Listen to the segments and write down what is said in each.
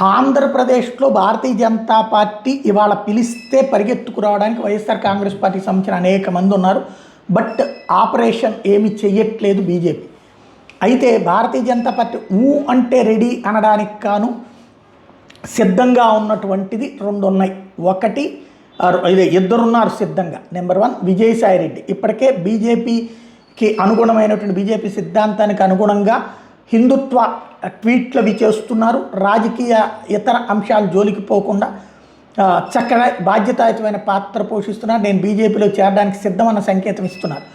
ఆంధ్రప్రదేశ్లో భారతీయ జనతా పార్టీ ఇవాళ పిలిస్తే పరిగెత్తుకురావడానికి వైఎస్ఆర్ కాంగ్రెస్ పార్టీకి సంబంధించిన అనేక మంది ఉన్నారు. బట్ ఆపరేషన్ ఏమి చెయ్యట్లేదు బీజేపీ. అయితే భారతీయ జనతా పార్టీ అంటే రెడీ అనడానికి కాను సిద్ధంగా ఉన్నటువంటిది రెండు ఉన్నాయి. ఒకటి ఇదే ఇద్దరున్నారు సిద్ధంగా. నెంబర్ 1 విజయసాయిరెడ్డి ఇప్పటికే బీజేపీకి అనుగుణమైనటువంటి బీజేపీ సిద్ధాంతానికి అనుగుణంగా హిందుత్వ ట్వీట్లు అవి చేస్తున్నారు. రాజకీయ ఇతర అంశాలు జోలికి పోకుండా చక్కగా బాధ్యతాయుతమైన పాత్ర పోషిస్తున్నారు. నేను బీజేపీలో చేరడానికి సిద్ధమన్న సంకేతం ఇస్తున్నారు.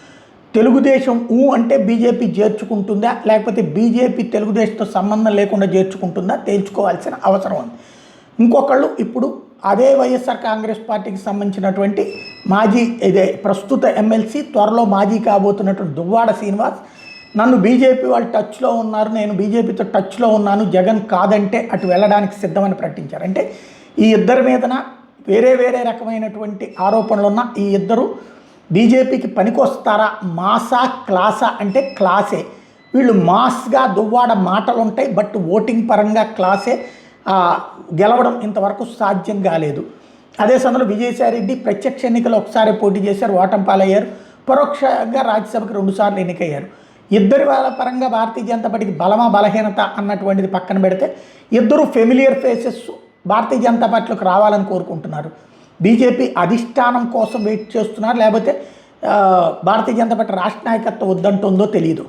తెలుగుదేశం అంటే బీజేపీ చేర్చుకుంటుందా లేకపోతే బీజేపీ తెలుగుదేశంతో సంబంధం లేకుండా చేర్చుకుంటుందా తేల్చుకోవాల్సిన అవసరం ఉంది. ఇంకొకళ్ళు ఇప్పుడు అదే వైఎస్ఆర్ కాంగ్రెస్ పార్టీకి సంబంధించినటువంటి మాజీ ప్రస్తుత ఎమ్మెల్సీ త్వరలో మాజీ కాబోతున్నటువంటి దువ్వాడ శ్రీనివాస్ నన్ను బీజేపీ వాళ్ళు టచ్లో ఉన్నారు, నేను బీజేపీతో టచ్లో ఉన్నాను, జగన్ కాదంటే అటు వెళ్ళడానికి సిద్ధమని ప్రకటించారు. అంటే ఈ ఇద్దరి మీదన వేరే వేరే రకమైనటువంటి ఆరోపణలు ఉన్న ఈ ఇద్దరు బీజేపీకి పనికొస్తారా? మాసా క్లాసా అంటే క్లాసే. వీళ్ళు మాస్గా దువ్వాడ మాటలు ఉంటాయి, బట్ ఓటింగ్ పరంగా క్లాసే. గెలవడం ఇంతవరకు సాధ్యం కాలేదు. అదే సమయంలో విజయసాయిరెడ్డి ప్రత్యక్ష ఎన్నికలు ఒకసారి పోటీ చేశారు, ఓటమి పాలయ్యారు. పరోక్షంగా రాజ్యసభకు 2 సార్లు ఎన్నికయ్యారు. ఇద్దరి వాళ్ళ పరంగా భారతీయ జనతా పార్టీకి బలమా బలహీనత అన్నటువంటిది పక్కన పెడితే ఇద్దరు ఫెమిలియర్ ఫేసెస్ భారతీయ జనతా పార్టీలోకి రావాలని కోరుకుంటున్నారు. బీజేపీ అధిష్టానం కోసం వెయిట్ చేస్తున్నారు, లేకపోతే భారతీయ జనతా పార్టీ రాష్ట్ర నాయకత్వం వద్దంటుందో తెలియదు.